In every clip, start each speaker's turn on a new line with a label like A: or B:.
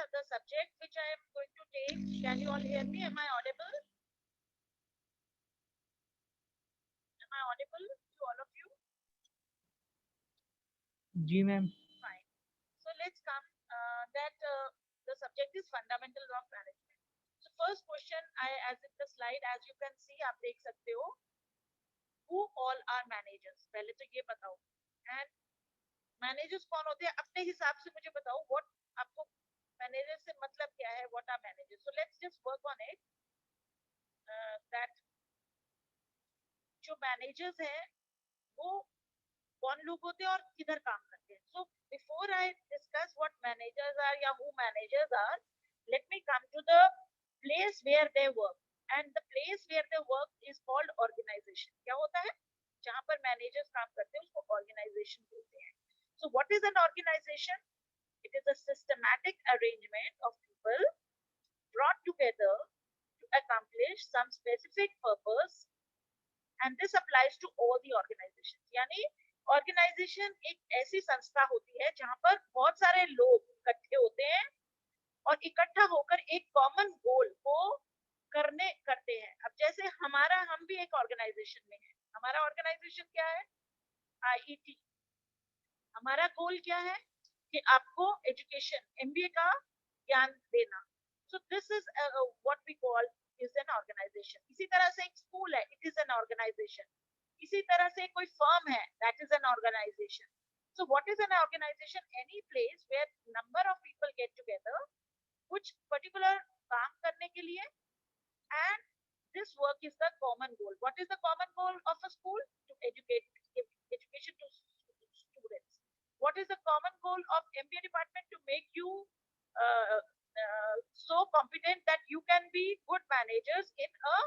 A: the subject which I am going to take. Can you all hear me? Am I audible? Am I audible to all of you?
B: जी ma'am.
A: Fine. So let's come the subject is fundamentals of management. So first question, as in the slide, as you can see, आप देख सकते हो, who all are managers? पहले तो ये बताओ. And managers कौन होते हैं? अपने हिसाब से मुझे बताओ. What आपको manager से मतलब क्या है? What are managers? So let's just work on it. That जो managers हैं वो कौन लोग होते हैं और किधर काम करते हैं. So before I discuss what managers are या who managers are, let me come to the place where they work. And the place where they work is called organization. क्या होता है? जहाँ पर managers काम करते हैं उसको organization बोलते हैं. So what is an organization? It is a systematic arrangement of people brought together to accomplish some specific purpose, and this applies to all the organizations. यानी ऑर्गेनाइजेशन एक ऐसी संस्था होती है जहां पर बहुत सारे लोग इकट्ठे होते हैं और इकट्ठा होकर एक कॉमन गोल को करते हैं. अब जैसे हम भी एक ऑर्गेनाइजेशन में हैं. हमारा ऑर्गेनाइजेशन क्या है? आईईटी. हमारा गोल क्या है? कि आपको एजुकेशन एमबीए का ज्ञान देना. So this is what we call is an organisation. इसी तरह से एक स्कूल है, इट इज एन ऑर्गेनाइजेशन. इसी तरह से कोई फर्म है, that is an organisation. So what is an organisation? Any place where number of people get together कुछ पर्टिकुलर काम करने के लिए, and this work is the common goal. What is the common goal of a school? To give education to students. What is the common goal of MBA department? To make you so competent that you can be good managers in a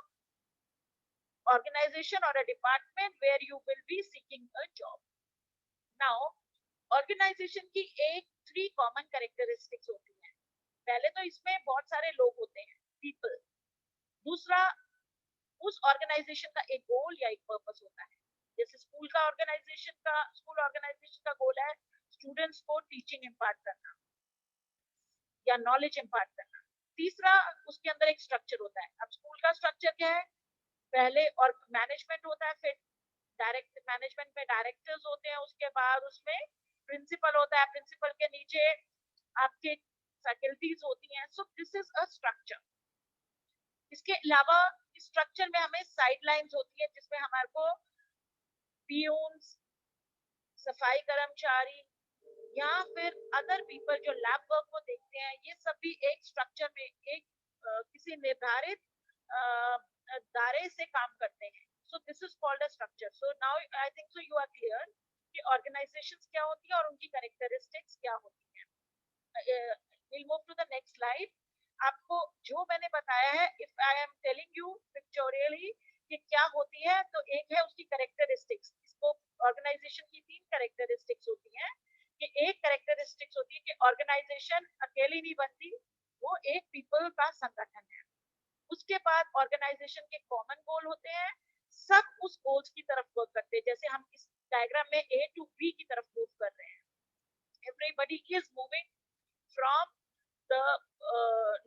A: organization or a department where you will be seeking a job. Now, organization की एक 3 common characteristics होती हैं. पहले तो इसमें बहुत सारे लोग होते हैं, people. दूसरा, उस ऑर्गेनाइजेशन का एक गोल या एक पर्पस होता है. जैसे स्कूल ऑर्गेनाइजेशन का गोल है स्टूडेंट्स को टीचिंग इम्पार्ट करना या नॉलेज इम्पार्ट करना. तीसरा, उसके अंदर एक स्ट्रक्चर होता है. अब स्कूल का स्ट्रक्चर क्या है? पहले और मैनेजमेंट होता है, फिर डायरेक्ट मैनेजमेंट में डायरेक्टर्स होते हैं, उसके बाद उसमें प्रिंसिपल होता है, प्रिंसिपल के नीचे आपके फैकल्टीज होती हैं. So this is a structure. इसके अलावा स्ट्रक्चर में हमें साइडलाइंस होती है जिसमें हमारे को पियून्स, सफाई कर्मचारी या फिर अदर पीपल जो लैब वर्क को देखते हैं, ये सब भी एक स्ट्रक्चर में एक किसी निर्धारित दायरे से काम करते हैं. So this is called a structure. So now I think so you are clear कि ऑर्गेनाइजेशंस क्या होती है और उनकी कैरेक्टरिस्टिक्स क्या होती है. we'll move to the next slide. आपको जो मैंने बताया है, if I am telling you pictorially कि क्या होती है, तो एक है उसकी कैरेक्टरिस्टिक्स. इसको ऑर्गेनाइजेशन की 3 कैरेक्टरिस्टिक्स होती हैं. कि एक कैरेक्टरिस्टिक्स होती है कि ऑर्गेनाइजेशन अकेली नहीं बनती, वो एक पीपल का संगठन है. उसके बाद ऑर्गेनाइजेशन के कॉमन गोल होते हैं, सब उस गोल्स की तरफ वर्क करते हैं. जैसे हम इस डायग्राम में ए टू बी की तरफ मूव कर रहे हैं. Everybody is moving from the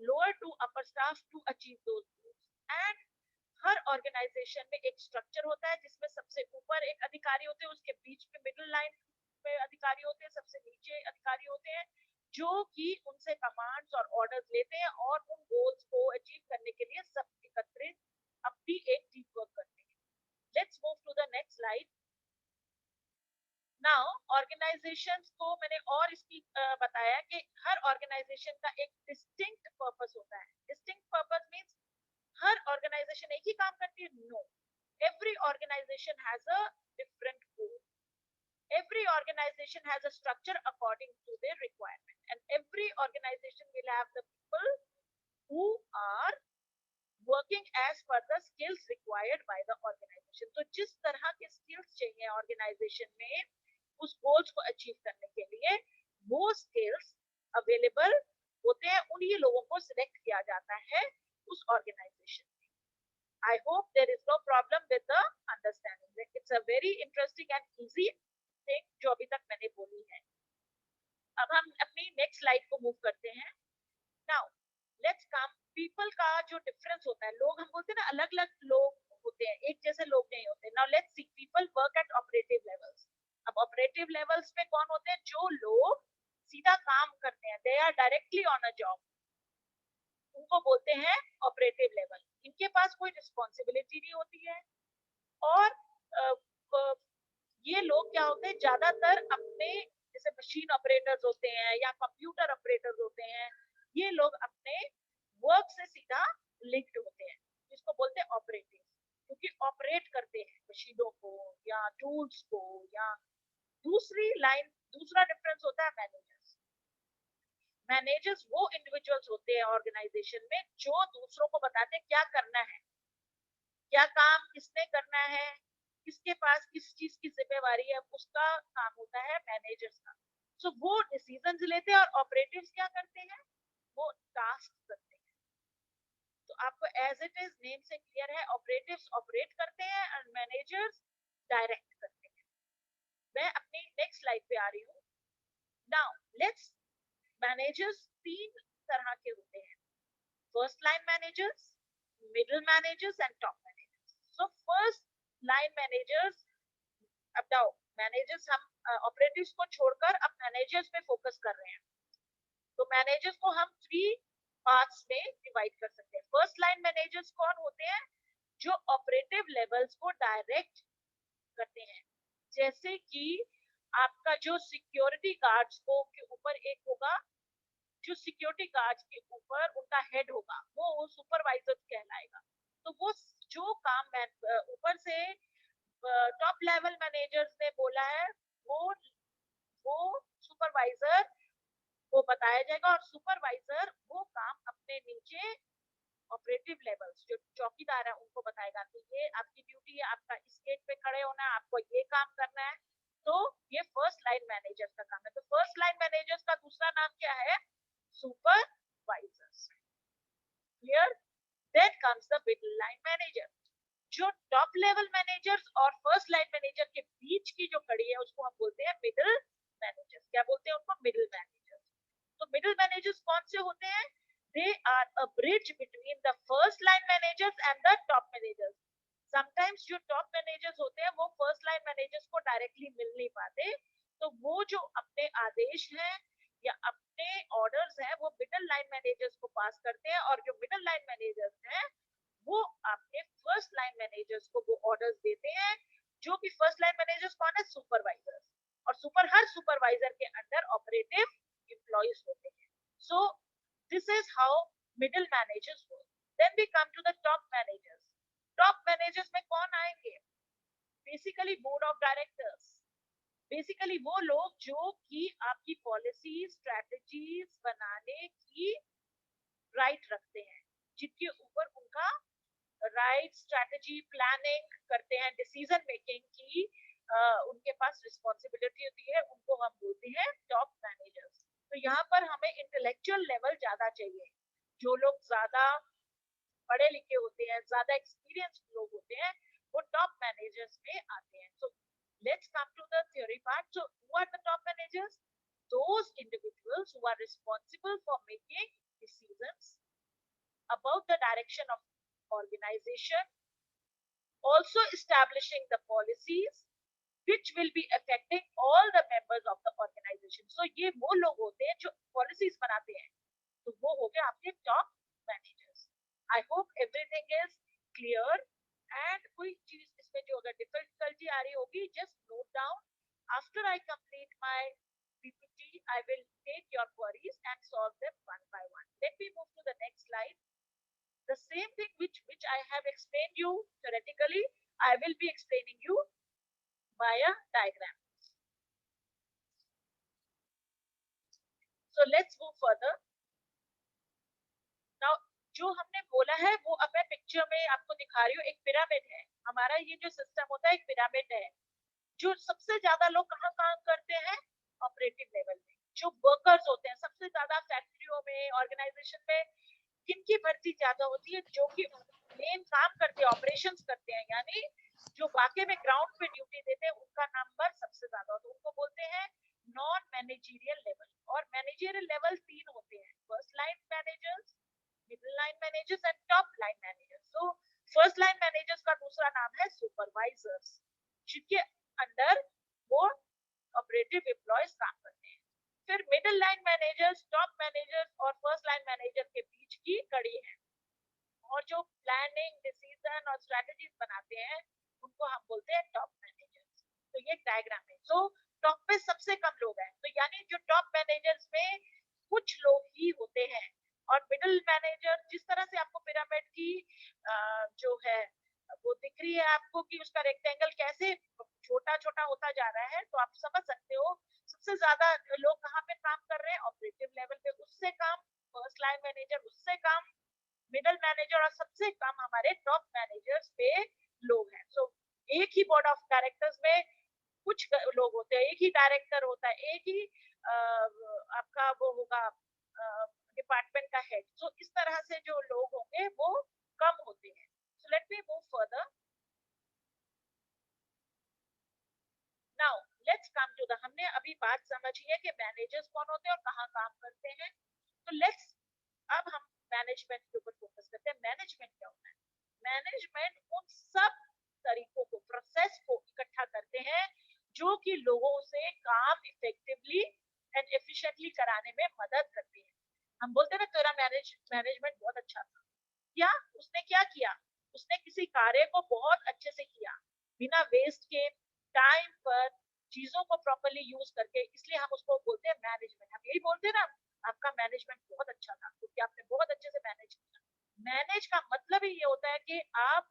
A: lower to upper staff to achieve those goals. And हर ऑर्गेनाइजेशन में एक स्ट्रक्चर होता है जिसमें सबसे ऊपर एक अधिकारी होते हैं, उसके बीच में मिडिल लाइन में अधिकारी होते हैं, सबसे नीचे अधिकारी होते हैं जो कि उनसे कमांड्स और ऑर्डर्स लेते हैं और उन गोल्स को अचीव करने के लिए सब एकत्रित अपनी एक टीम वर्क करते हैं. Let's move to the next slide. Now organisations को मैंने और इसकी बताया कि हर ऑर्गेनाइजेशन का एक डिस्टिंक्ट पर्पस होता है. डिस्टिंक्ट पर्पस मींस हर ऑर्गेनाइजेशन एक ही काम करती है? No. Every organisation has a different goal. Every organization has a structure according to their requirement, and every organization will have the people who are working as per the skills required by the organization. तो जिस तरह के skills चाहिए organization में उस goals को achieve करने के लिए, वो skills available होते हैं, उन्हीं लोगों को select किया जाता है उस organization में. I hope there is no problem with the understanding. It's a very interesting and easy जो अभी तक मैंने बोली है. अब हम अपनी नेक्स्ट स्लाइड को मूव करते हैं. पीपल का जो डिफरेंस होता है, लोग हम बोलते हैं ना अलग अलग लोग होते हैं, एक जैसे लोग नहीं होते. Now let's see people work at operative levels. अब ऑपरेटिव लेवल्स पे कौन होते हैं? जो लोग सीधा काम करते हैं, they are directly on a job, उनको बोलते हैं ऑपरेटिव लेवल. इनके पास कोई रिस्पॉन्सिबिलिटी नहीं होती है. और ये लोग क्या होते हैं, ज्यादातर अपने जैसे मशीन ऑपरेटर्स होते हैं या कंप्यूटर ऑपरेटर्स होते हैं, ये लोग अपने वर्क से सीधा लिंक्ड होते हैं, जिसको बोलते हैं ऑपरेटिव, क्योंकि ऑपरेट करते हैं मशीनों को या टूल्स को. या दूसरी लाइन, दूसरा डिफरेंस होता है मैनेजर्स. मैनेजर्स वो इंडिविजुअल्स होते हैं ऑर्गेनाइजेशन में जो दूसरों को बताते हैं क्या करना है, क्या काम किसने करना है, किसके पास किस चीज की जिम्मेवारी है, उसका काम होता है मैनेजर्स का. सो वो डिसीजंस लेते हैं और ऑपरेटिव्स क्या करते हैं, वो टास्क करते हैं. तो आपको एज इट इज नेम से क्लियर है, ऑपरेटिव्स ऑपरेट करते हैं और मैनेजर्स डायरेक्ट करते हैं. मैं अपनी नेक्स्ट स्लाइड पे आ रही हूँ. नाउ लेट्स, मैनेजर्स तीन तरह के होते हैं: first line managers, middle managers and top managers. So first line managers, अब जाओ मैनेजर्स, हम ऑपरेटिव्स को छोड़कर अब मैनेजर्स पे फोकस कर रहे हैं. तो मैनेजर्स को हम 3 पार्ट्स में डिवाइड कर सकते हैं. फर्स्ट लाइन मैनेजर्स कौन होते हैं? जो ऑपरेटिव लेवल्स को डायरेक्ट करते हैं. जैसे कि आपका जो सिक्योरिटी गार्ड्स को के ऊपर एक होगा, जो सिक्योरिटी गार्ड्स के ऊपर उनका हेड होगा, वो सुपरवाइजर कहलाएगा. तो वो जो काम ऊपर से टॉप लेवल मैनेजर्स ने बोला है, वो सुपरवाइजर को बताया जाएगा, और सुपरवाइजर वो काम अपने नीचे ऑपरेटिव लेवल्स जो चौकीदार है उनको बताएगा कि ये आपकी ड्यूटी है, आपका इस गेट पे खड़े होना है, आपको ये काम करना है. तो ये फर्स्ट लाइन मैनेजर्स का काम है. तो फर्स्ट लाइन मैनेजर्स का दूसरा नाम क्या है? Supervisors. Clear? Then comes the middle line manager. जो टॉप लेवल मैनेजर्स और फर्स्ट लाइन मैनेजर के बीच की जो कड़ी है उसको हम बोलते हैं मिडिल मैनेजर्स. क्या बोलते हैं उनको? Middle managers. तो मिडिल मैनेजर्स कौन से होते हैं? They are a bridge between the first line managers and the top managers. Sometimes जो टॉप मैनेजर्स होते हैं वो फर्स्ट लाइन मैनेजर्स को डायरेक्टली मिल नहीं पाते, तो वो जो अपने आदेश हैं या अपने ऑर्डर्स हैं वो मिडिल लाइन मैनेजर्स को पास करते हैं, और जो मिडिल लाइन मैनेजर्स हैं वो आपके फर्स्ट लाइन मैनेजर्स को वो ऑर्डर्स देते हैं, जो कि फर्स्ट लाइन मैनेजर्स कौन है? सुपरवाइजर्स. और हर सुपरवाइजर के अंडर ऑपरेटिव एम्प्लॉइज होते हैं. So this is how middle managers work. Then we come to the top managers. Top managers में कौन आएंगे? Basically board of directors. Basically वो लोग जो कि आपकी पॉलिसी स्ट्रेटजीज बनाने की राइट रखते हैं, जिनके ऊपर उनका राइट स्ट्रैटेजी प्लानिंग करते हैं, डिसीजन मेकिंग की उनके पास रिस्पॉन्सिबिलिटी होती है, उनको हम बोलते हैं टॉप मैनेजर्स. तो यहाँ पर हमें इंटेलेक्चुअल लेवल ज्यादा चाहिए. जो लोग ज्यादा पढ़े लिखे होते हैं, ज्यादा एक्सपीरियंस लोग होते हैं, वो टॉप मैनेजर्स में आते हैं. So let's come to the theory part. So who are the top managers? those individuals who are responsible for making decisions about the direction of organization, also establishing the policies which will be affecting all the members of the organization. So ये वो लोग होते हैं जो policies बनाते हैं, तो वो हो गए आपके top managers. I hope everything is clear. And कोई चीज इसमें जो अगर difficulty आ रही होगी, just note down. After I complete my PPT, I will take your queries and solve them one by one. Let me move to the next slide. The same thing which I have explained you theoretically, I will be explaining you via diagram. So let's move further. Now जो हमने बोला है वो अब मैं picture में आपको दिखा रही हूँ. एक पिरामिड है हमारा. ये जो सिस्टम होता है एक पिरामिड है. जो सबसे ज्यादा लोग कहाँ काम करते हैं? ऑपरेटिव लेवल में. जो वर्कर्स होते हैं सबसे ज्यादा फैक्ट्रियों में, ऑर्गेनाइजेशन में किनकी भर्ती ज्यादा होती है? जो कि मेन काम करते हैं, ऑपरेशंस करते हैं, यानी जो वाकई में ग्राउंड पे ड्यूटी देते हैं, उनका नंबर सबसे ज्यादा होता है. उनको बोलते हैं नॉन मैनेजरियल लेवल. और मैनेजरियल लेवल 3 होते हैं: first line managers, middle line managers and top line managers. तो फर्स्ट लाइन मैनेजर्स का दूसरा नाम है सुपरवाइजर्स, जिनके अंडर वो ऑपरेटिव एम्प्लॉयज काम करते हैं. फिर middle line managers, top managers और फर्स्ट लाइन मैनेजर के बीच की कड़ी है, और जो प्लानिंग, डिसीजन और स्ट्रेटजीज बनाते हैं उनको हम बोलते हैं टॉप मैनेजर्स. तो ये डायग्राम है. सो टॉप पे सबसे कम लोग हैं, तो यानी जो टॉप मैनेजर्स में कुछ लोग ही होते हैं. और मिडिल मैनेजर, जिस तरह से आपको पिरामिड की जो है वो दिख रही है आपको कि उसका रेक्टेंगल कैसे छोटा छोटा होता जा रहा है, तो आप समझ सकते हो सबसे ज्यादा लोग कहाँ पे काम कर रहे हैं, ऑपरेटिव लेवल पे, उससे काम फर्स्ट लाइन मैनेजर, उससे काम मिडिल मैनेजर, और सबसे कम हमारे टॉप मैनेजर्स पे लोग हैं. सो एक ही बोर्ड ऑफ डायरेक्टर्स में कुछ लोग होते हैं, एक ही डायरेक्टर होता है, एक ही आपका वो होगा डिपार्टमेंट का हेड. सो इस तरह से जो लोग होंगे वो कम होते हैं. So let me move further. Now let's come to the, हमने अभी बात समझी है कि मैनेजर्स कौन होते हैं और कहाँ काम करते हैं. तो लेट्स, अब हम मैनेजमेंट के ऊपर फोकस करते हैं. मैनेजमेंट क्या होता है? मैनेजमेंट उन सब तरीकों को, प्रोसेस को इकट्ठा करते हैं जो कि लोगों से काम इफेक्टिवली एंड एफिशिएंटली कराने में मदद करते हैं. हम बोलते हैं ना तेरा मैनेजमेंट बहुत अच्छा था, या उसने क्या किया, उसने किसी कार्य को बहुत अच्छे से किया बिना वेस्ट के, टाइम पर, चीजों को प्रॉपर्ली यूज करके, इसलिए हम उसको बोलते हैं मैनेजमेंट. हम यही बोलते हैं ना, आपका मैनेजमेंट बहुत अच्छा था क्योंकि आपने बहुत अच्छे से मैनेज किया. मैनेज का मतलब ही ये होता है कि आप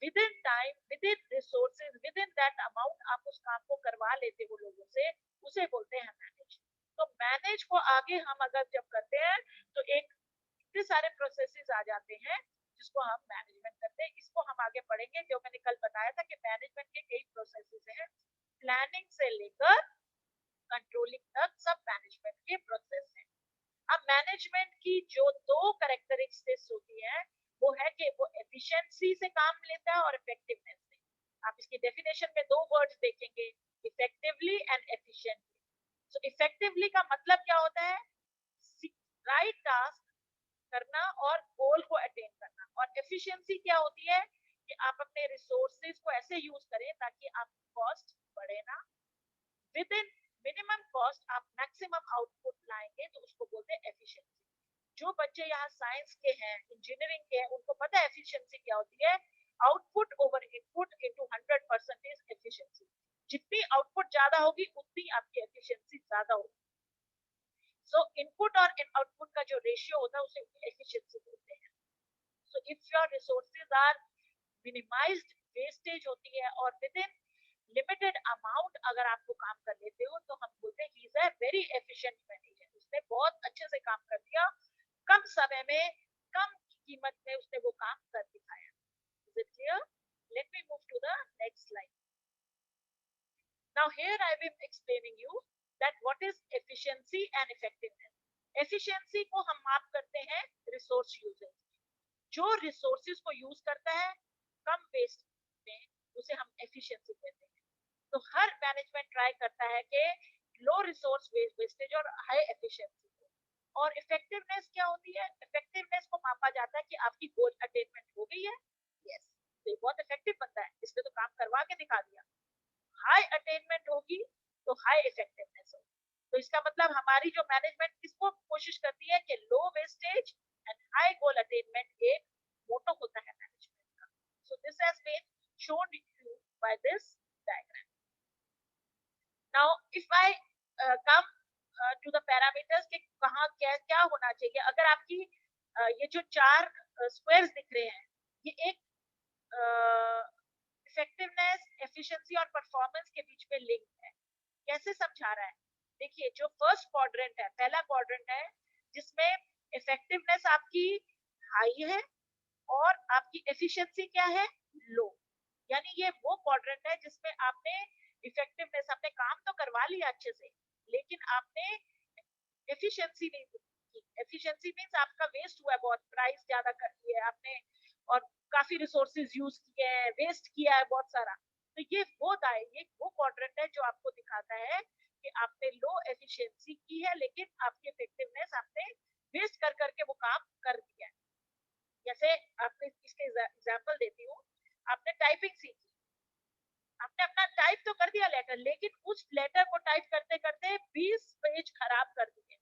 A: with in time, with in resources, with in that amount आप उस काम को करवा लेते हो लोगों से, उसे बोलते हैं मैनेज. तो मैनेज को आगे हम अगर जब करते हैं तो एक इतने सारे प्रोसेसेस आ जाते हैं जिसको हम मैनेजमेंट करते हैं. इसको हम आगे पढ़ेंगे. जो मैंने कल बताया था कि मैनेजमेंट के कई प्रोसेसेस हैं, प्लानिंग से लेकर कंट्रोलिंग तक सब मैनेजमेंट के प्रोसेस हैं. अब मैनेजमेंट की जो दो कैरेक्टरिस्टिक्स होती है वो है कि वो एफिशिएंसी से काम लेता है और इफेक्टिवनेस से. आप इसकी डेफिनेशन में दो वर्ड्स देखेंगे, effectively and efficiently. So effectively का मतलब क्या होता है? राइट टास्क करना और गोल को अटेन करना. और एफिशिएंसी क्या होती है? कि आप अपने रिसोर्सेज को ऐसे यूज करें ताकि आपकी कॉस्ट बढ़े ना, विद इन मिनिमम कॉस्ट आप मैक्सिमम आउटपुट लाएंगे, तो उसको बोलते हैं एफिशिएंसी. जो बच्चे यहाँ साइंस के हैं, इंजीनियरिंग के हैं, उनको पता है एफिशिएंसी क्या होती है. Output over input into 100% efficiency. जितनी आउटपुट ज्यादा होगी उतनी आपकी एफिशिएंसी ज्यादा होगी. सो इनपुट और आउटपुट का जो रेशियो होता है उसे एफिशिएंसी बोलते हैं. So if your resources are minimised, wastage होती है, और विद इन लिमिटेड अमाउंट अगर आपको काम कर लेते हो, तो हम बोलते हैं ही is a very efficient manager. उसने बहुत अच्छे से काम कर दिया, कम समय में, कम कीमत में उसने वो काम कर दिखाया. Is it clear? Let me move to the next slide. Now here I will explaining you that what is efficiency and effectiveness. Efficiency को हम माप करते हैं रिसोर्स यूजेज. जो रिसोर्सेज को यूज करता है कम वेस्ट में, उसे हम एफिशिएंसी कहते हैं. तो हर मैनेजमेंट ट्राई करता है कि लो रिसोर्स वेस्टेज और हाई एफिशिएंसी हो. और इफेक्टिवनेस क्या होती है? इफेक्टिवनेस को मापा जाता है कि आपकी गोल अटेनमेंट हो गई है. यस, तो ये बहुत इफेक्टिव बनता है, इसने तो काम करवा के दिखा दिया. हाई अटेनमेंट होगी तो हाई इफेक्टिवनेस होगी. तो इसका मतलब हमारी जो मैनेजमेंट किसको कोशिश करती है कि low wastage and high goal attainment एक मोटो होता है मैनेजमेंट का. So this has been shown you by this diagram. Now if I come to the parameters कि कहाँ क्या क्या होना चाहिए, अगर आपकी ये जो चार स्क्वायर्स दिख रहे हैं, ये एक इफेक्टिवनेस, एफिशिएंसी और परफॉर्मेंस के बीच में लिंक है. कैसे समझा रहा है? देखिए, जो फर्स्ट क्वाड्रेंट है, पहला क्वाड्रेंट है, जिसमें इफेक्टिवनेस आपकी हाई है और आपकी एफिशिएंसी क्या है? लो. यानी ये वो क्वाड्रेंट है जिसमें आपने इफेक्टिवनेस, आपने काम तो करवा लिया अच्छे से, लेकिन आपने एफिशिएंसी नहीं की. एफिशिएंसी मींस आपका वेस्ट हुआ है, बहुत प्राइस ज्यादा कर दी है आपने, और काफी रिसोर्सेज यूज किए हैं, वेस्ट किया है बहुत सारा. तो ये वो क्वाड्रेंट है जो आपको दिखाता है कि आपने लो एफिशिएंसी की है लेकिन आपकी इफेक्टिवनेस आपने वेस्ट कर करके वो काम कर दिया है। जैसे आपने इसके एग्जांपल देती हूँ, आपने टाइपिंग सीखी, आपने अपना टाइप तो कर दिया लेटर, लेकिन उस लेटर को टाइप करते करते 20 पेज खराब कर दिए,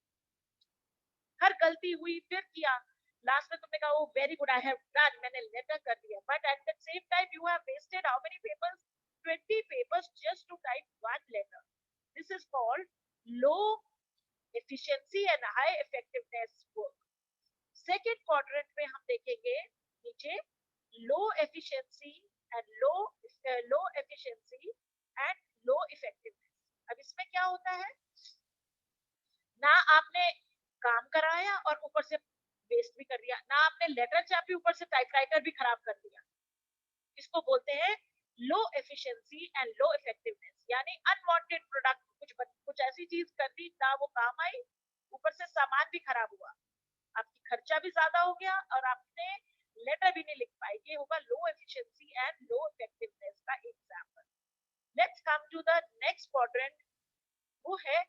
A: हर गलती हुई फिर किया, लास्ट में तुमने कहा oh very good I have done, मैंने लेटर कर दिया, but at the same time you have wasted how many papers, 20 papers just to type one letter. This is called low efficiency and high effectiveness work. Second quadrant में हम देखेंगे नीचे low efficiency and low efficiency and low effectiveness. अब इसमें क्या होता है, ना आपने काम कराया और ऊपर से वेस्ट भी कर दिया, ना आपने लेटर छापी ऊपर से टाइपराइटर भी खराब कर दिया। इसको बोलते हैं लो एफिशिएंसी एंड लो इफेक्टिवनेस, यानी अनवांटेड प्रोडक्ट, कुछ ऐसी चीज कर दी ना वो काम आई, ऊपर से सामान भी खराब हुआ, आपकी खर्चा भी ज्यादा हो गया और आपने लेटर भी नहीं लिख पाए। ये होगा low efficiency and low effectiveness का example. Let's come to the next quadrant, वो है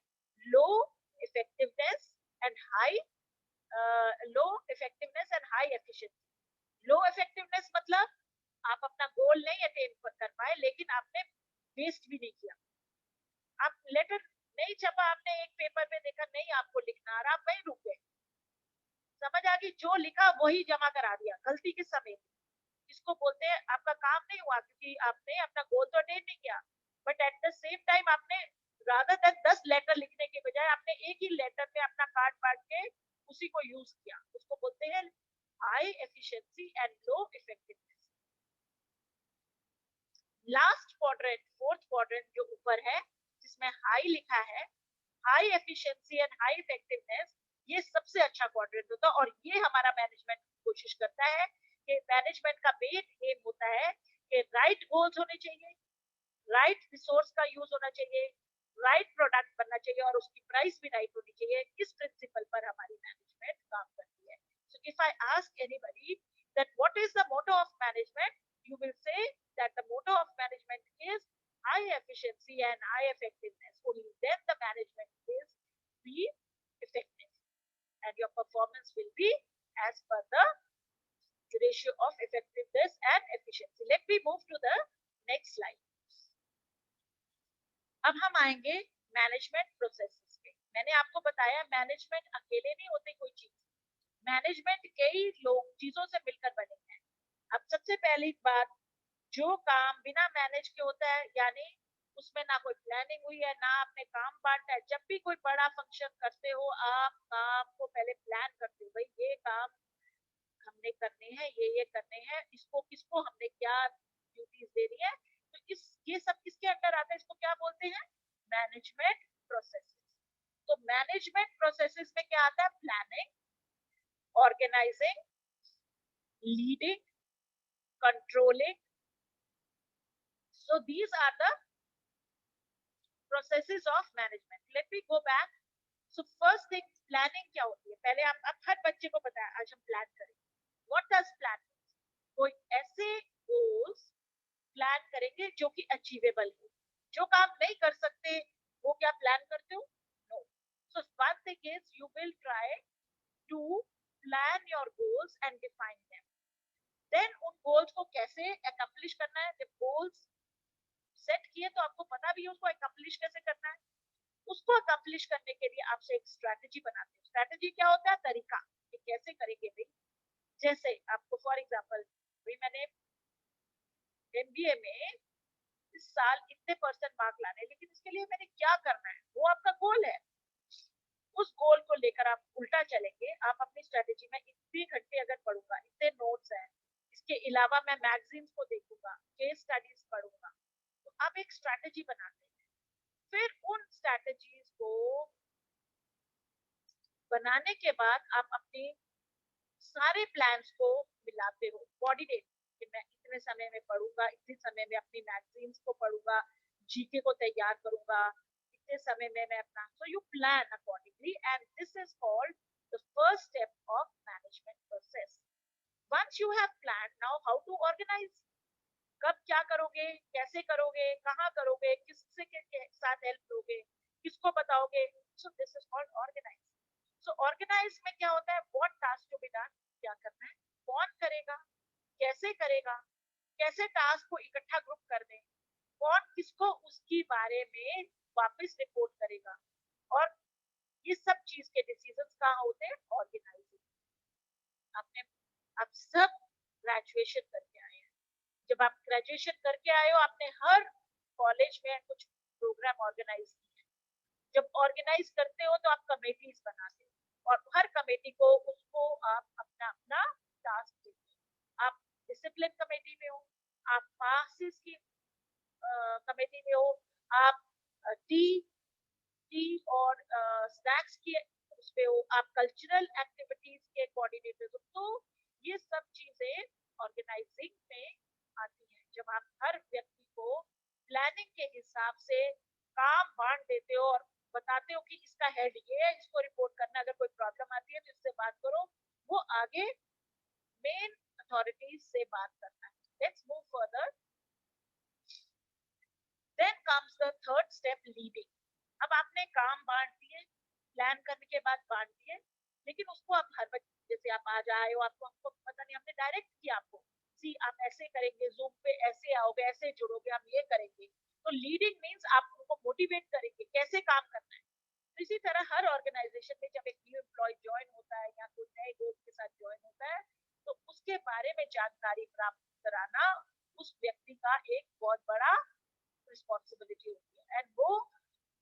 A: low effectiveness and high efficiency. Low effectiveness मतलब आप अपना गोल नहीं अटेन कर पाए, लेकिन आपने वेस्ट भी नहीं किया। आप लेटर नहीं छपा, आपने एक पेपर में देखा नहीं आपको लिखना, और आप वहीं रुक गए, समझ आ गई, जो लिखा वही जमा करा दिया गलती के समय। इसको बोलते हैं आपका काम नहीं हुआ, क्योंकि आपने अपना गोल तो अटेन नहीं किया, but at the same time आपने रादर देन 10 लेटर लिखने के बजाय आपने एक ही लेटर में अपना कार्ड बांट के उसी को यूज किया। उसको बोलते हैं high efficiency and low effectiveness. Last quadrant, fourth quadrant जो ऊपर है जिसमें हाई लिखा है, high efficiency and high effectiveness, ये सबसे अच्छा क्वाड्रेंट होता है, और ये हमारा मैनेजमेंट कोशिश करता है कि मैनेजमेंट का मेन एम होता है कि राइट गोल्स होने चाहिए, राइट रिसोर्स का यूज होना चाहिए, राइट प्रोडक्ट बनना चाहिए और उसकी प्राइस भी राइट होनी चाहिए। इस प्रिंसिपल पर हमारी मैनेजमेंट काम करती है। So if I ask anybody that what is the motto of management, you will say that the motto of management is high efficiency and high effectiveness. Only then the management is be effective and your performance will be as per the ratio of effectiveness and efficiency. Let me move to the next slide. अब हम आएंगे management processes पे। मैंने आपको बताया management अकेले नहीं होते कोई चीज, मैनेजमेंट कई लोग चीजों से मिलकर बने हैं। अब सबसे पहली बात, जो काम बिना मैनेज के होता है, यानी उसमें ना कोई प्लानिंग हुई है ना आपने काम बांटा है। जब भी कोई बड़ा फंक्शन करते हो आप काम को पहले प्लान करते हो, भाई ये काम हमने करने हैं, ये करने हैं, इसको किसको हमने क्या ड्यूटीज देनी है, तो ये सब किसके अंडर आता है, इसको क्या बोलते हैं, मैनेजमेंट प्रोसेसेस। तो मैनेजमेंट प्रोसेसेस में क्या आता है, planning, organising, leading, controlling. So these are the processes of management. Let me go back. So first thing, planning क्या होती है, पहले आप हर बच्चे को पता है, आज हम प्लान करेंगे। What does plan mean? कोई ऐसे goals प्लान करेंगे जो कि अचीवेबल हो। जो काम नहीं कर सकते वो क्या प्लान करते हो, no. So one thing is you will try to plan your goals and define them. Then उन गोल्स को कैसे अकम्प्लिश करना है, जब गोल्स सेट किए तो आपको पता भी है उसको अकम्प्लिश कैसे करना है। उसको अकम्प्लिश करने के लिए आपसे एक स्ट्रैटेजी बनाते हैं। स्ट्रैटेजी क्या होता है, तरीका कि कैसे करेंगे भाई। जैसे आपको फॉर एग्जांपल, भाई मैंने एमबीए में इस साल इतने परसेंट मार्क लाने, लेकिन इसके लिए मैंने क्या करना है, वो आपका गोल है। उस गोल को लेकर आप उल्टा चलेंगे, आप अपनी स्ट्रैटेजी में इतने घंटे अगर पढ़ूंगा, इतने नोट्स हैं, इसके अलावा मैं मैगजीन्स को देखूंगा, केस स्टडीज पढ़ूंगा, तो आप एक स्ट्रैटेजी बनाते हैं। फिर उन स्ट्रैटेजीज को बनाने के बाद आप अपने सारे प्लान्स को मिलाते हो, कोऑर्डिनेट, कि मैं इतने समय में पढ़ूंगा, इतने समय में अपनी मैगजीन्स को पढ़ूंगा, जीके को तैयार करूंगा, इतने समय में मैं अपना, so you plan accordingly and this is called the first step of management process. Once you have plan, now how to organise, कब क्या करोगे, कैसे करोगे, कहाँ करोगे, किससे के साथ हेल्प लोगे, किसको बताओगे, so this is called organise. So organise में क्या होता है, what task to be done, क्या करना है, कौन करेगा, कैसे करेगा, कैसे टास्क को इकट्ठा ग्रुप कर दें, कौन किसको उसकी बारे में वापस रिपोर्ट करेगा, और ये सब चीज के डिसीजंस कहाँ होते हैं, ऑर्गेनाइजिंग। आपने आप सब ग्रेजुएशन करके आए हैं, जब आप ग्रेजुएशन करके आए हो आपने हर कॉलेज में कुछ प्रोग्राम ऑर्गेनाइज किए। जब ऑर्गेनाइज करते हो तो आप कमेटीज बनाते हो और हर कमेटी को उसको आप अपना अपना टास्क देते हो। आप डिसिप्लिन कमेटी में हो, आप पासिस की कमेटी में हो, आप टी टी और स्नैक्स की उसमें हो, आप कल्चरल एक्टिविटीज के कोऑर्डिनेटर हो। तो ये सब चीजें ऑर्गेनाइजिंग में आती है, जब आप हर व्यक्ति को प्लानिंग के हिसाब से काम बांट देते हो और बताते हो कि इसका हेड ये है, इसको रिपोर्ट करना, अगर कोई प्रॉब्लम आती है तो इससे बात करो, वो आगे मेन अथॉरिटीज से बात करना है। Let's move further. Then comes the third step, leading. अब आपने काम बांट दिए, प्लान करने के बाद बांट दिए, लेकिन उसको आप हर बच्चे, जैसे आप आज आए हो, आपको हमको पता नहीं, हमने डायरेक्ट किया आपको, सी आप ऐसे करेंगे, जूम पे ऐसे आओगे, ऐसे जुड़ोगे, हम ये करेंगे। तो लीडिंग मीन्स आप उनको मोटिवेट करेंगे कैसे काम करना है। तो इसी तरह हर ऑर्गेनाइजेशन में जब एक न्यू एम्प्लॉय ज्वाइन होता है या कोई नए दोस्त के साथ ज्वाइन होता है, तो उसके बारे में जानकारी प्राप्त कराना उस व्यक्ति का एक बहुत बड़ा रिस्पॉन्सिबिलिटी होती है। एंड वो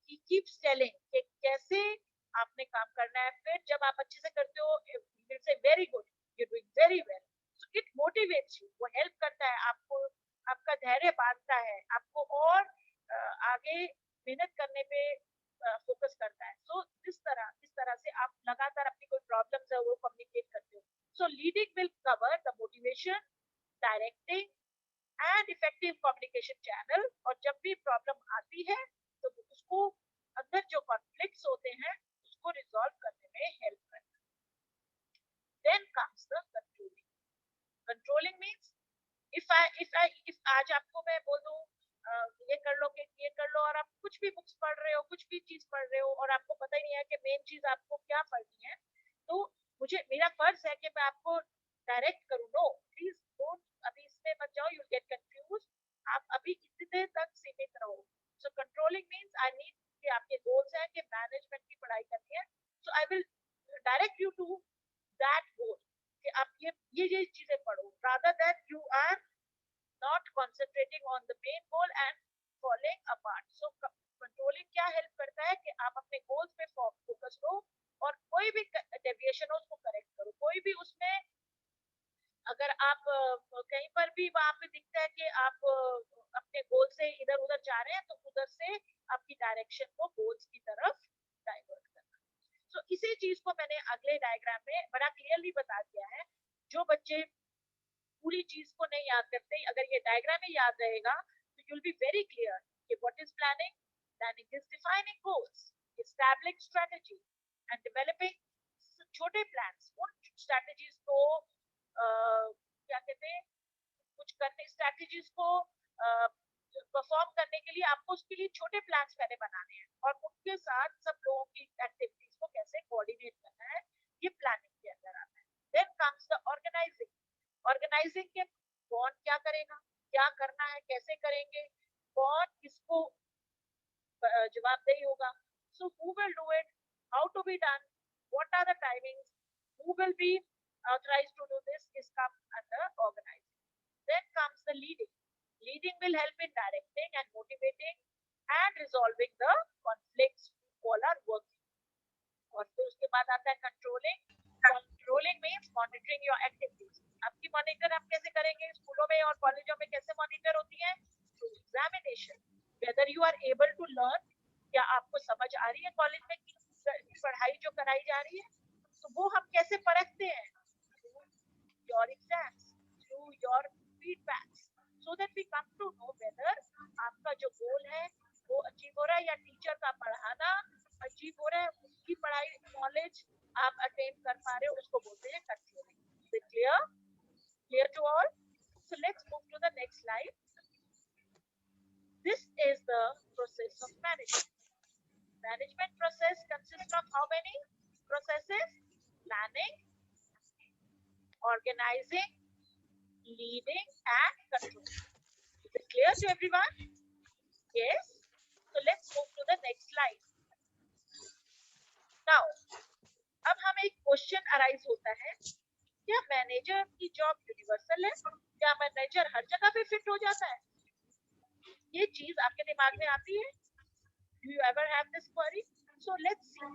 A: he keeps telling कि कैसे आपने काम करना है। फिर जब आप अच्छे से करते हो, he will say very good, you're doing very well, so it motivates you, वो हेल्प करता है आपको, आपका धैर्य बांधता है, आपको और आगे मेहनत करने पे फोकस करता है। सो इस तरह से आप लगातार अपनी कोई प्रॉब्लम्स है वो कम्युनिकेट करते हो। So leading will cover the motivation, directing and effective communication channel. और जब भी प्रॉब्लम आती है तो उसको अंदर जो कॉन्फ्लिक्ट्स होते हैं उसको रिजॉल्व करने में हेल्प करना। Then comes the controlling. Controlling means if आज आपको मैं बोल दूं ये कर लो कि ये कर लो, और आप कुछ भी बुक्स पढ़ रहे हो, कुछ भी चीज पढ़ रहे हो और आपको पता ही नहीं है कि मेन चीज आपको क्या पढ़नी है, तो मुझे मेरा फर्ज है कि मैं आपको डायरेक्ट करूं। नो प्लीज डोंट, अभी इसमें मत जाओ, यू गेट कंफ्यूज। आप अभी इतने तक सीमित रहो। सो कंट्रोलिंग मींस आई नीड कि आपके गोल्स है कि मैनेजमेंट की पढ़ाई करनी है, so I will direct you to that goal कि आप ये चीजें पढ़ो, rather than you are not concentrating on the main goal and falling apart. So controlling क्या हेल्प करता है कि आप अपने गोल्स पे फोकस करो और कोई भी डेविएशन हो उसको करेक्ट करो। कोई भी उसमें अगर आप कहीं पर भी वहां पे दिखता है कि आप अपने गोल से इधर उधर जा रहे हैं, तो उधर से आपकी डायरेक्शन को गोल्स की तरफ डाइवर्ट करना। तो इसी चीज को मैंने अगले डायग्राम में बड़ा क्लियरली बता दिया है। जो बच्चे पूरी चीज को नहीं याद करते, अगर ये डायग्राम में याद रहेगा तो you will be very clear कि what is planning. Planning is defining goals, establishing strategy and developing छोटे प्लान्स। उन स्ट्रेटजीज को क्या कहते हैं, कुछ करने स्ट्रेटजीज को परफॉर्म करने के लिए आपको उसके लिए छोटे प्लान्स पहले बनाने हैं और उनके साथ सब लोगों की एक्टिविटीज को कैसे कोऑर्डिनेट करना है, ये प्लानिंग के अंदर आता है। Then comes the organising. Organising के कौन क्या करेगा, क्या करना है, कैसे करेंगे, कौन किसको जवाबदेही होगा। So who will do it, how to be done, what are the timings, who will be authorized to do this is come under organizing. Then comes the leading. Leading will help in directing and motivating and resolving the conflicts all are working. और फिर उसके बाद आता है controlling. Controlling means monitoring your activities. आपकी monitor आप कैसे करेंगे, स्कूलों में और कॉलेजों में कैसे मॉनिटर होती है, through examination, whether you are able to learn, क्या आपको समझ आ रही है कॉलेज में की पढ़ाई जो कराई जा रही है, तो वो हम कैसे परखते हैं, your exams, through your feedbacks, so that we come to know whether आपका जो गोल है वो अचीव हो रहा है या टीचर का पढ़ाना अचीव हो रहा है, उसकी पढ़ाई नॉलेज आप अटेन कर पा रहे हो, उसको बोलते हैं controlling. Clear, clear to all? So let's move to the next slide. This is the process of management. Management process consists of how many processes? planning, organizing, leading, and control. Is it clear to everyone? Yes. So let's move to the next slide. Now, अब हम एक question arise होता है, क्या manager की job universal है? क्या manager हर जगह पे फिट हो जाता है? ये चीज आपके दिमाग में आती है? Do you ever have this query? So let's see.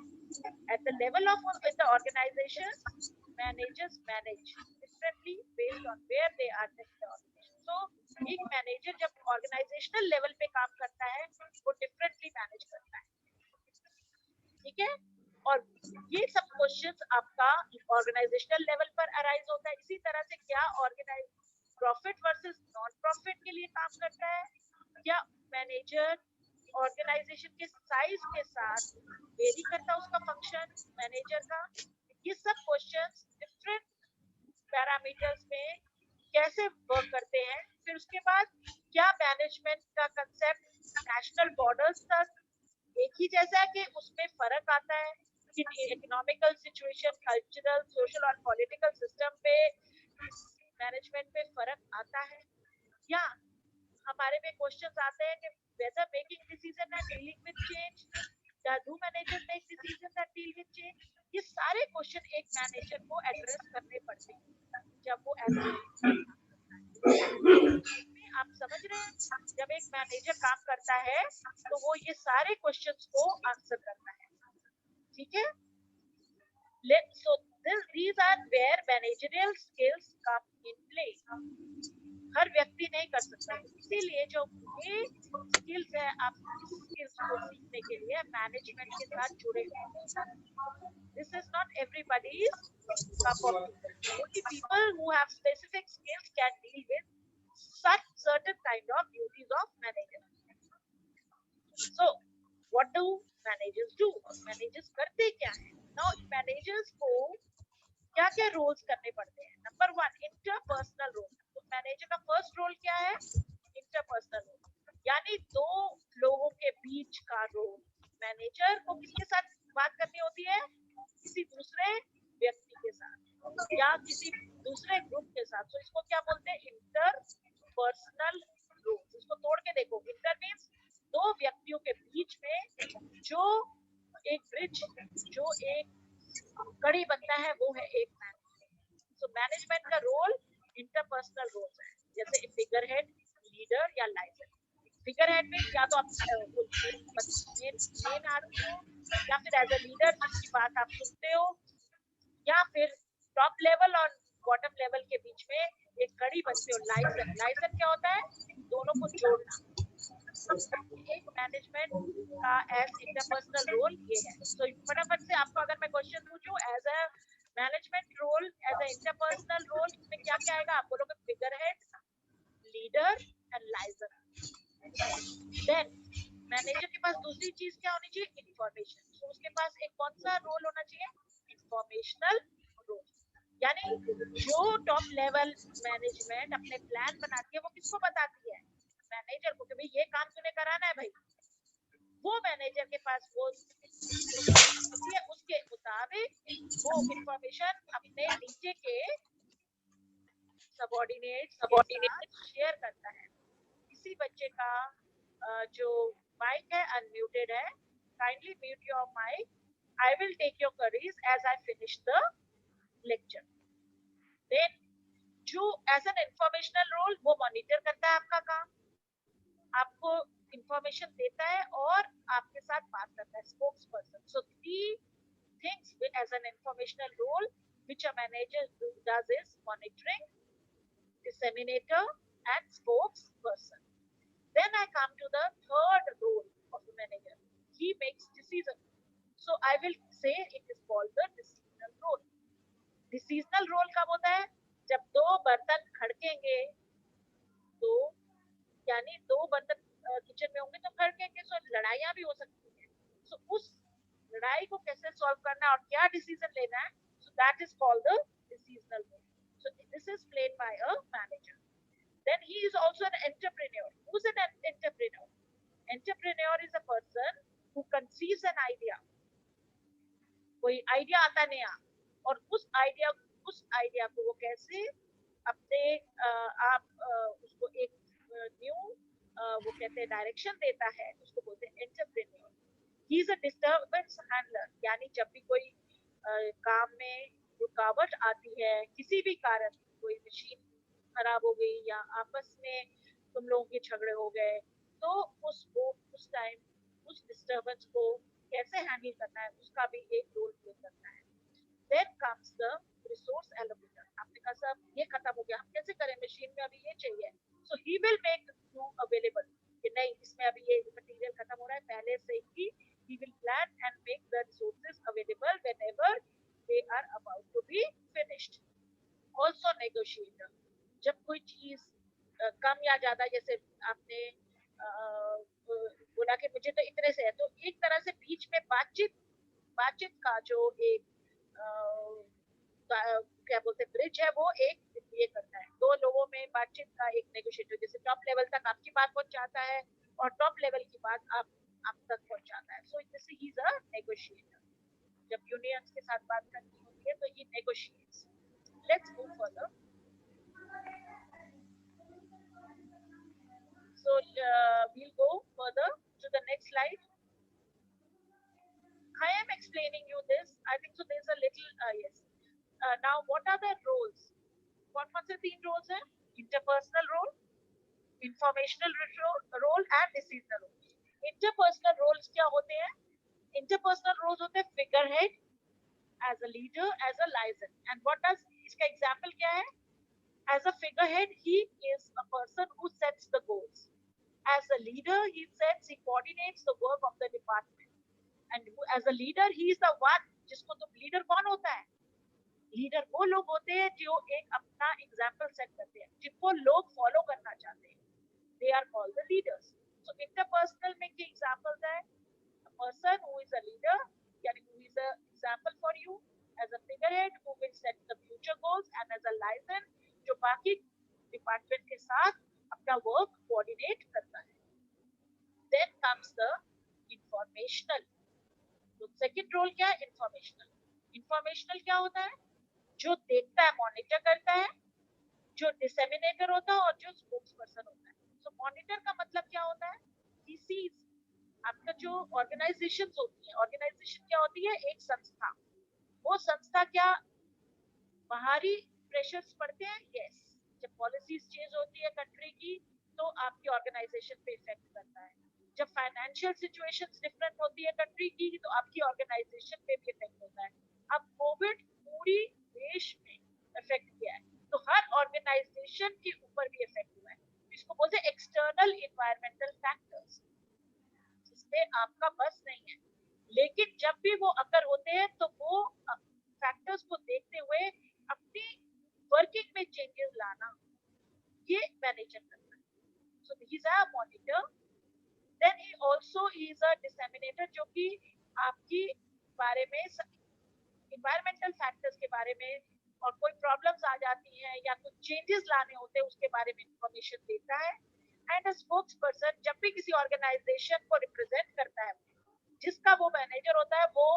A: At the level of in the organization, managers manage differently based on where they are in the organization. So एक मैनेजर जब ऑर्गेनाइजेशनल लेवल पे काम करता है वो differently manage करता है, ठीक है? और ये सब क्वेश्चंस आपका ऑर्गेनाइजेशनल लेवल पर अराइज होता है. इसी तरह से क्या organise profit versus non profit के लिए काम करता है? क्या मैनेजर ऑर्गेनाइजेशन के साइज के साथ वेरी करता है उसका फंक्शन मैनेजर का? ये सब क्वेश्चंस डिफरेंट पैरामीटर्स में कैसे वर्क करते हैं. फिर उसके बाद क्या मैनेजमेंट का कंसेप्ट नेशनल बॉर्डर्स तक एक ही जैसा है कि उसमें फर्क आता है कि इकोनॉमिकल सिचुएशन, कल्चरल, सोशल और पॉलिटिकल सिस्टम पे मैनेजमेंट पे फर्क आता है? या हमारे में क्वेश्चंस आते हैं कि whether making decision and dealing with change, do managers make decisions that deal with change? ये सारे क्वेश्चन एक मैनेजर को एड्रेस करने पड़ते हैं जब वो आप समझ रहे हैं? जब एक मैनेजर काम करता है तो वो ये सारे क्वेश्चंस को आंसर करता है, ठीक है? So these are where managerial skills come in play. हर व्यक्ति नहीं कर सकता, इसीलिए जो ये स्किल्स है आप इस स्किल्स को सीखने के लिए मैनेजमेंट के साथ जुड़े हैं. This is not everybody's cup of tea. Only people who have specific skills can deal with such certain kind of duties of manager. So what do managers do? Managers करते क्या हैं? Now managers को क्या क्या roles करने पड़ते हैं? Number 1, interpersonal role. तो मैनेजर का फर्स्ट रोल क्या है? इंटरपर्सनल रोल, यानी दो लोगों के बीच का रोल. मैनेजर को किसके साथ बात करनी होती है? किसी दूसरे व्यक्ति के साथ या किसी दूसरे ग्रुप के साथ. तो इसको क्या बोलते हैं? Interpersonal role. इसको तोड़ के देखो. इंटर मींस दो व्यक्तियों के बीच में जो एक ब्रिज, जो एक कड़ी बनता है, वो है एक मैनेजमेंट. सो मैनेजमेंट का रोल इंटरपर्सनल रोल्स है, जैसे फिगर हेड, लीडर या लाइजर. फिगर हेड में या तो आप मेन आदमी हो या फिर एज अ लीडर जिसकी बात आप सुनते हो, या फिर टॉप लेवल और बॉटम लेवल के बीच में एक कड़ी बनते हो, लाइजर. लाइजर क्या होता है? दोनों को जोड़ना. एक मैनेजमेंट का एज इंटरपर्सनल रोल ये है. तो फटाफट से आपको अगर मैं क्वेश्चन पूछूं as a management role, as a interpersonal role, इसमें क्या क्या आएगा? आप बोलोगे figurehead, leader and liaison. Then manager के पास दूसरी चीज क्या होनी चाहिए? इंफॉर्मेशन. तो उसके पास एक कौन सा रोल होना चाहिए? Informational role. यानी जो टॉप लेवल मैनेजमेंट अपने प्लान बनाती है वो किसको बताती है? मैनेजर को, कि भाई ये काम तूने कराना है भाई. वो मैनेजर के पास वो होती है, उसके मुताबिक वो इंफॉर्मेशन अपने नीचे के सबऑर्डिनेट शेयर करता है. किसी बच्चे का जो माइक है अनम्यूटेड है, kindly mute your mic. I will take your queries as I finish the lecture. Then जो एज एन इंफॉर्मेशनल रोल वो मॉनिटर करता है आपका काम, आपको इंफॉर्मेशन देता है और आपके साथ बात करता है, spokesperson. So three things as an informational role which a manager does is monitoring, disseminator and spokesperson. Then I come to the third role of the manager. He makes decision. So I will say it is called the decisional role. Decisional role कब होता है? जब दो बर्तन खड़केंगे, तो यानी दो बर्तन किचन में होंगे तो खड़केंगे, सो लड़ाइयाँ भी हो सकती हैं. सो उस लड़ाई को कैसे सॉल्व करना है और क्या डिसीजन लेना है, so that is called the decisional role. So this is played by a manager. Then he is also an entrepreneur. Who's an entrepreneur? Entrepreneur is a person who conceives an idea. कोई idea आता नया, और उस idea को वो कैसे अपने आप उसको एक न्यू वो कहते हैं डायरेक्शन देता है, उसको बोलते हैं entrepreneur. He is a disturbance handler, यानी जब भी कोई काम में रुकावट आती है किसी भी कारण, कोई मशीन खराब हो गई या आपस में तुम लोगों के झगड़े हो गए, तो उस टाइम उस डिस्टर्बेंस को कैसे हैंडल करना है उसका भी एक रोल प्ले करता है। Then comes the resource allocator. आपने कहा साहब ये खत्म हो गया, हम कैसे करें, मशीन में अभी ये चाहिए, so he will make you available कि नहीं इसमें अभी ये मटेरियल खत्म हो रहा है, पहले से ही will plan and make the resources available whenever they are about to be finished. Also negotiator, जब कोई चीज कम या ज्यादा, जैसे आपने बोला कि मुझे तो इतने से है, तो एक तरह से बीच में बातचीत का जो एक क्या बोलते हैं ब्रिज है, वो एक ये करता है दो लोगों में बातचीत का एक नेगोशिएटर, जैसे टॉप लेवल तक आपकी बात पहुंचाता है और टॉप लेवल की बात आप तक पहुंचाता है। सो जैसे ही इज अ नेगोशिएटर, जब यूनियंस के साथ बात करनी होती है तो he negotiates. Let's move further. So we'll go further to the next slide. I am explaining you this. I think so. There's a little yes. Now, what are the roles? कौन से तीन roles हैं? Interpersonal role, informational role and decisional role. Interpersonal roles क्या होते हैं? Interpersonal roles होते हैं figurehead, as a leader, as a liaison. And what does इसका example क्या है? As a figurehead, he is a person who sets the goals. As a leader, he sets, he coordinates the work of the department. And as a leader, he is the one, जिसको तो leader कौन होता है? Leader वो लोग होते हैं जो एक अपना एग्जाम्पल सेट करते हैं, जिनको लोग फॉलो करना चाहते हैं, they are called the leaders. So interpersonal में के एग्जांपल्स है, a person who is a leader, yani who is a example for you, as a figurehead who will set the future goals, and as a liaison जो बाकी department के साथ अपना work coordinate करता है। then comes the informational। तो second role क्या है? इंफॉर्मेशनल। इंफॉर्मेशनल क्या होता है? जो देखता है, मॉनिटर करता है, जो डिसेमिनेटर होता है और जो स्पोक्स पर्सन होता है। सो मॉनिटर का मतलब क्या होता है? ही सीज आपका जो ऑर्गेनाइजेशन होती है, ऑर्गेनाइजेशन क्या होती है? एक संस्था। वो संस्था क्या बाहरी प्रेशर्स पड़ते हैं? यस। जब पॉलिसीज चेंज होती है कंट्री की तो आपकी ऑर्गेनाइजेशन पे इफेक्ट करता है। जब फाइनेंशियल सिचुएशंस डिफरेंट होती है कंट्री की तो आपकी ऑर्गेनाइजेशन पे भी इफेक्ट होता है। अब कोविड पूरी देश में इफेक्ट किया है तो हर ऑर्गेनाइजेशन के ऊपर भी इफेक्ट हुआ है। इसको बोलते हैं एक्सटर्नल इन्वायरमेंटल फैक्टर्स, जिसपे आपका बस नहीं है, लेकिन जब भी वो अगर होते हैं तो वो फैक्टर्स को देखते हुए अपनी वर्किंग में चेंजेस लाना, ये मैनेजर करता है। So he is a monitor. Then he also is a disseminator, जो कि आपकी बारे में इन्वायरमेंटल फैक्टर्स के बारे में और कोई प्रॉब्लम्स आ जाती हैं या कुछ चेंजेस लाने होते हैं उसके बारे में इंफॉर्मेशन देता है। एंड अ स्पोक्स पर्सन जब भी किसी ऑर्गेनाइजेशन को रिप्रेजेंट करता है, जिसका वो मैनेजर होता है, वो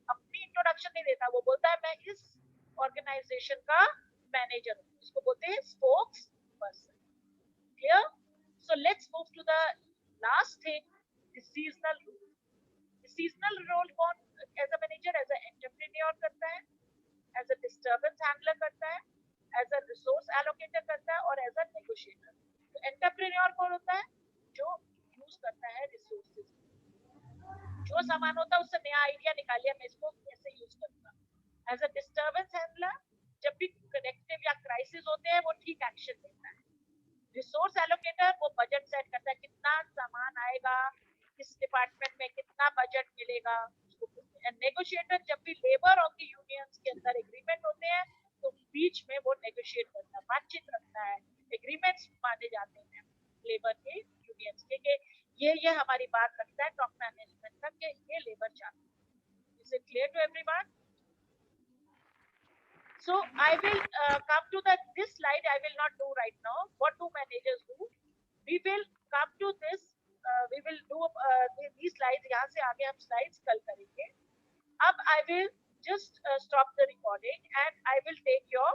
A: अपनी इंट्रोडक्शन नहीं देता, वो बोलता है मैं इस ऑर्गेनाइजेशन का मैनेजर हूँ, इसको बोलते हैं spokesperson. Clear? So let's move to the last thing, the seasonal role. Seasonal role कौन as a manager, as a entrepreneur करता है, एज अ डिस्टर्बेंस हैंडलर करता है, एज अ रिसोर्स एलोकेटर करता है और एज अ नेगोशिएटर। तो entrepreneur कौन होता है? जो यूज करता है रिसोर्सेज, जो सामान होता है उससे नया आइडिया निकालिए मैं इसको कैसे यूज करूंगा। एज अ डिस्टर्बेंस हैंडलर जब भी कनेक्टिव या क्राइसिस होते हैं वो ठीक एक्शन लेता है। रिसोर्स एलोकेटर वो बजट सेट करता है, कितना सामान आएगा, किस डिपार्टमेंट में कितना बजट मिलेगा। नेगोशिएटर जब भी लेबर और की यूनियंस के अंदर एग्रीमेंट होते हैं तो बीच में वो नेगोशिएट करता है, बातचीत रखता है, एग्रीमेंट्स माने जाते हैं लेबर के यूनियंस के ये हमारी बात रखता है टॉप मैनेजमेंट तक कि ये लेबर चाहते हैं। Is it clear to everyone? So I will come to this slide. I will not do right now. What do managers do? We will come to this. We will do these slides. यहाँ से आगे हम slides कल करेंगे. अब I will just stop the recording and I will take your